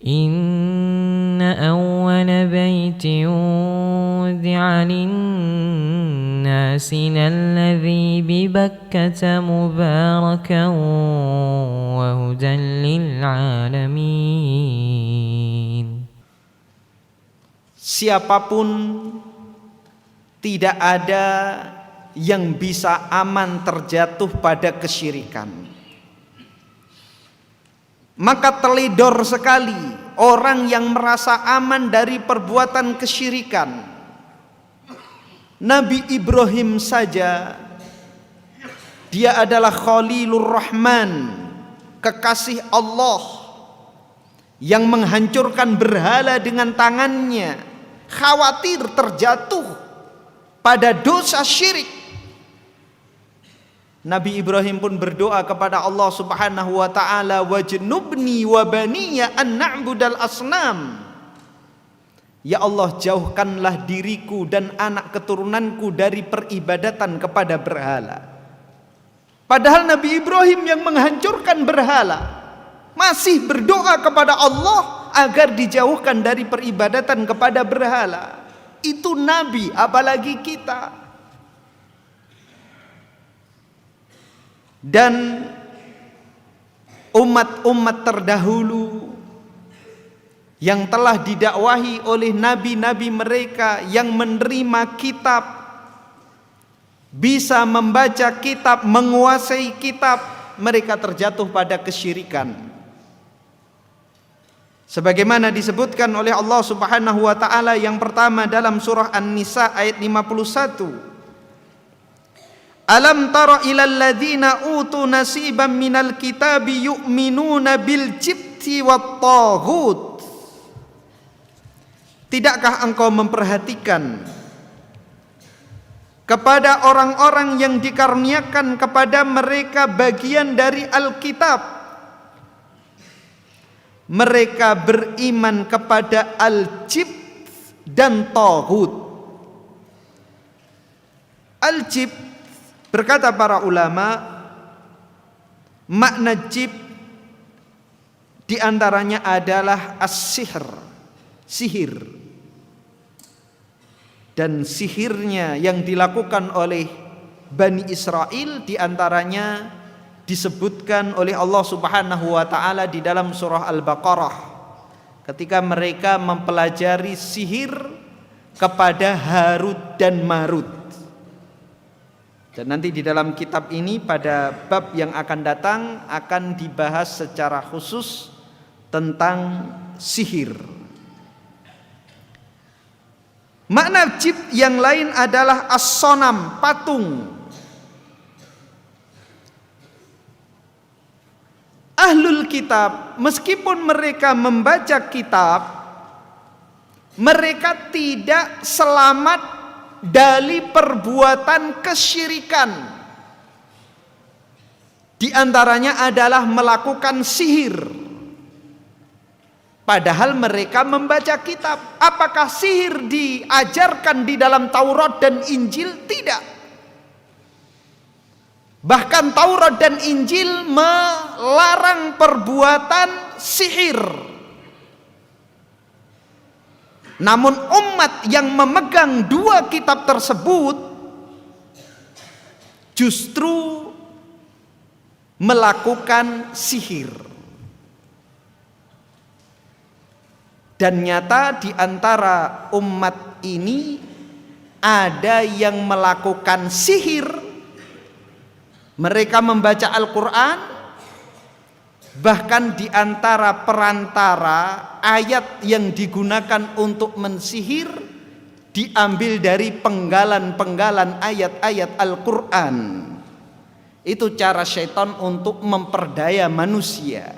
إن أول بيت وضع للناس للذي ببكة مباركا وهدى للعالمين. Siapapun tidak ada yang bisa aman terjatuh pada kesyirikan. Maka teledor sekali orang yang merasa aman dari perbuatan kesyirikan. Nabi Ibrahim saja, dia adalah Khalilur Rahman, kekasih Allah yang menghancurkan berhala dengan tangannya, khawatir terjatuh pada dosa syirik. Nabi Ibrahim pun berdoa kepada Allah Subhanahu wa taala, wajnubni wa baniya an na'budal asnam. Ya Allah, jauhkanlah diriku dan anak keturunanku dari peribadatan kepada berhala. Padahal Nabi Ibrahim yang menghancurkan berhala masih berdoa kepada Allah agar dijauhkan dari peribadatan kepada berhala. Itu Nabi, apalagi kita. Dan umat-umat terdahulu yang telah didakwahi oleh nabi-nabi mereka yang menerima kitab, bisa membaca kitab, menguasai kitab, mereka terjatuh pada kesyirikan. Sebagaimana disebutkan oleh Allah Subhanahu wa taala yang pertama dalam surah An-Nisa ayat 51. Alam tara ilal ladzina utu nasiban minal kitabi yu'minuna bil jibti wat taghut. Tidakkah engkau memperhatikan kepada orang-orang yang dikaruniakan kepada mereka bagian dari Alkitab? Mereka beriman kepada al-jibt dan taghut. Al-jibt, berkata para ulama, makna jib diantaranya adalah as-sihr, sihir. Dan sihirnya yang dilakukan oleh Bani Israel diantaranya disebutkan oleh Allah Subhanahu wa taala di dalam surah Al-Baqarah ketika mereka mempelajari sihir kepada Harut dan Marut. Dan nanti di dalam kitab ini pada bab yang akan datang akan dibahas secara khusus tentang sihir. Makna jib yang lain adalah as-sonam, patung. Ahlul kitab, meskipun mereka membaca kitab, mereka tidak selamat dari perbuatan kesyirikan. Di antaranya adalah melakukan sihir. Padahal mereka membaca kitab. Apakah sihir diajarkan di dalam Taurat dan Injil? Tidak. Bahkan Taurat dan Injil melarang perbuatan sihir. Namun umat yang memegang dua kitab tersebut justru melakukan sihir. Dan nyata di antara umat ini ada yang melakukan sihir. Mereka membaca Al-Quran, bahkan di antara perantara ayat yang digunakan untuk mensihir diambil dari penggalan-penggalan ayat-ayat Al-Quran. Itu cara syaitan untuk memperdaya manusia,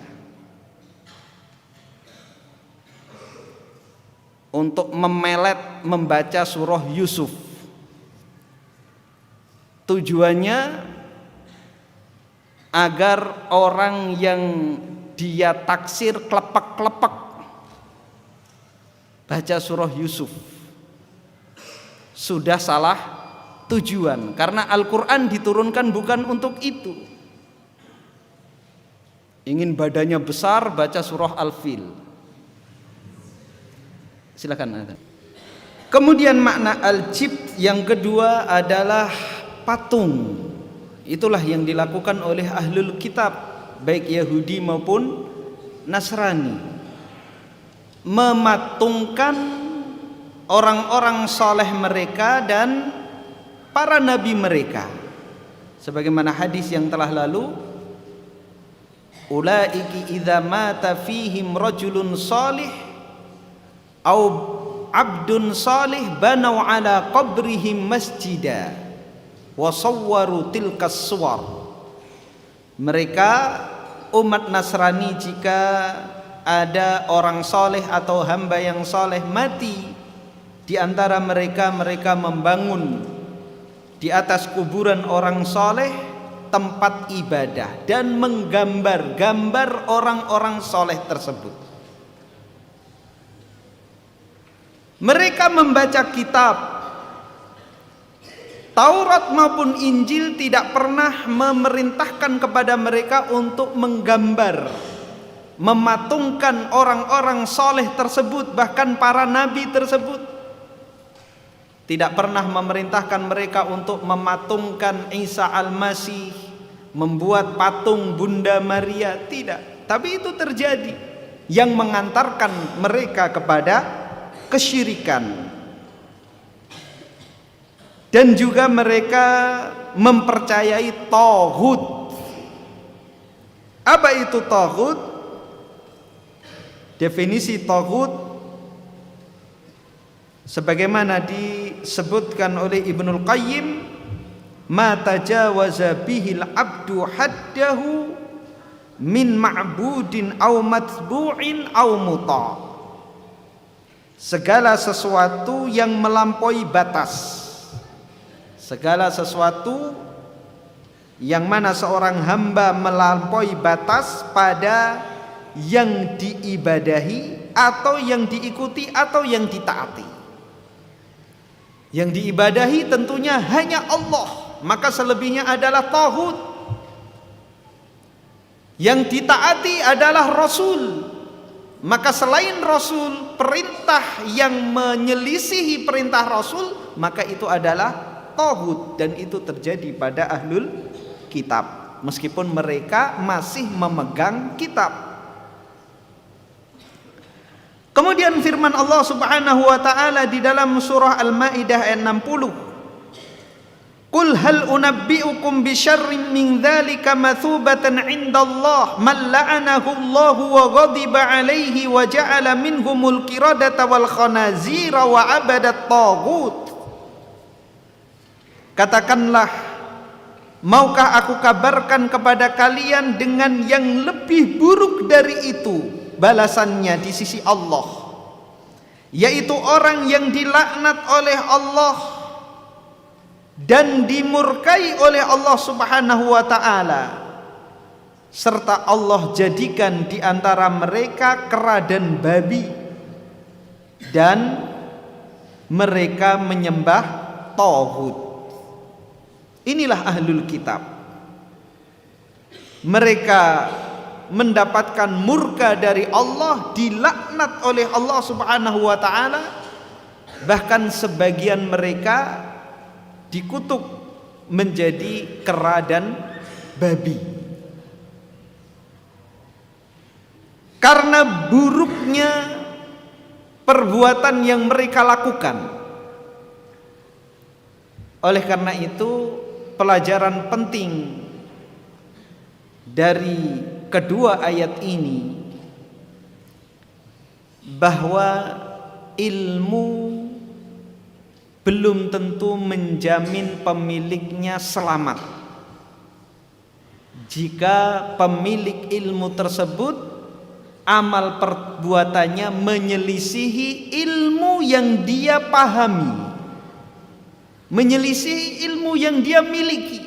untuk memelet membaca surah Yusuf. Tujuannya agar orang yang dia taksir klepek-klepek baca surah Yusuf. Sudah salah tujuan, karena Al-Quran diturunkan bukan untuk itu. Ingin badannya besar baca surah Al-Fil, Silakan. Kemudian makna al-jibt yang kedua adalah patung. Itulah yang dilakukan oleh ahlul kitab, baik Yahudi maupun Nasrani, mematungkan orang-orang saleh mereka dan para nabi mereka, sebagaimana hadis yang telah lalu, ulaiki idza mata fihim rajulun salih au abdun salih banau ala qabrihim masjida wa sawwaru tilkas suwar. Mereka umat Nasrani, jika ada orang soleh atau hamba yang soleh mati di antara mereka, mereka membangun di atas kuburan orang soleh tempat ibadah dan menggambar-gambar orang-orang soleh tersebut. Mereka membaca kitab Taurat maupun Injil, tidak pernah memerintahkan kepada mereka untuk menggambar, mematungkan orang-orang soleh tersebut, bahkan para nabi tersebut. Tidak pernah memerintahkan mereka untuk mematungkan Isa Al-Masih, membuat patung Bunda Maria, tidak. Tapi itu terjadi, yang mengantarkan mereka kepada kesyirikan. Dan juga mereka mempercayai taghut. Apa itu taghut? Definisi taghut sebagaimana disebutkan oleh Ibnul Qayyim, ma tajawaza bihil abdu haddahu min ma'budin au matbu'in au muta'. Segala sesuatu yang melampaui batas, segala sesuatu yang mana seorang hamba melampaui batas pada yang diibadahi atau yang diikuti atau yang ditaati. Yang diibadahi tentunya hanya Allah, maka selebihnya adalah taghut. Yang ditaati adalah Rasul, maka selain Rasul, perintah yang menyelisihi perintah Rasul, maka itu adalah taghut. Dan itu terjadi pada ahlul kitab, meskipun mereka masih memegang kitab. Kemudian firman Allah Subhanahu wa taala di dalam surah Al-Maidah ayat 60, qul hal unabbiukum bi syarrin min dzalika mathubatan 'indallah man la'anahu Allah wa ghadiba 'alaihi wa ja'ala minhumul qiradata wal khanazira wa 'abadat taghut. Katakanlah, maukah aku kabarkan kepada kalian dengan yang lebih buruk dari itu balasannya di sisi Allah, yaitu orang yang dilaknat oleh Allah dan dimurkai oleh Allah Subhanahu wa taala, serta Allah jadikan di antara mereka kera dan babi, dan mereka menyembah taghut. Inilah ahlul kitab. Mereka mendapatkan murka dari Allah, dilaknat oleh Allah Subhanahu wa taala, bahkan sebagian mereka dikutuk menjadi kera dan babi karena buruknya perbuatan yang mereka lakukan. Oleh karena itu, pelajaran penting dari kedua ayat ini, bahwa ilmu belum tentu menjamin pemiliknya selamat. Jika pemilik ilmu tersebut amal perbuatannya menyelisihi ilmu yang dia pahami, menyelisihi ilmu yang dia miliki.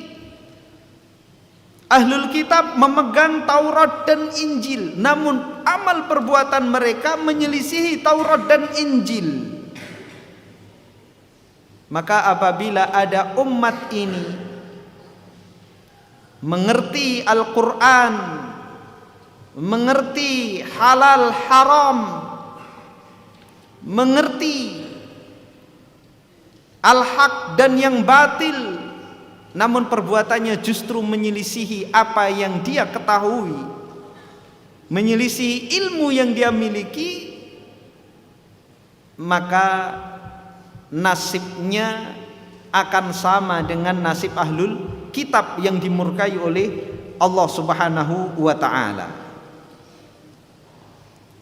Ahlul kitab memegang Taurat dan Injil, namun amal perbuatan mereka menyelisihi Taurat dan Injil. Maka apabila ada umat ini mengerti Al-Quran, mengerti halal haram, mengerti al-haq dan yang batil, namun perbuatannya justru menyelisihi apa yang dia ketahui, menyelisihi ilmu yang dia miliki, maka nasibnya akan sama dengan nasib ahlul kitab yang dimurkai oleh Allah Subhanahu wa ta'ala.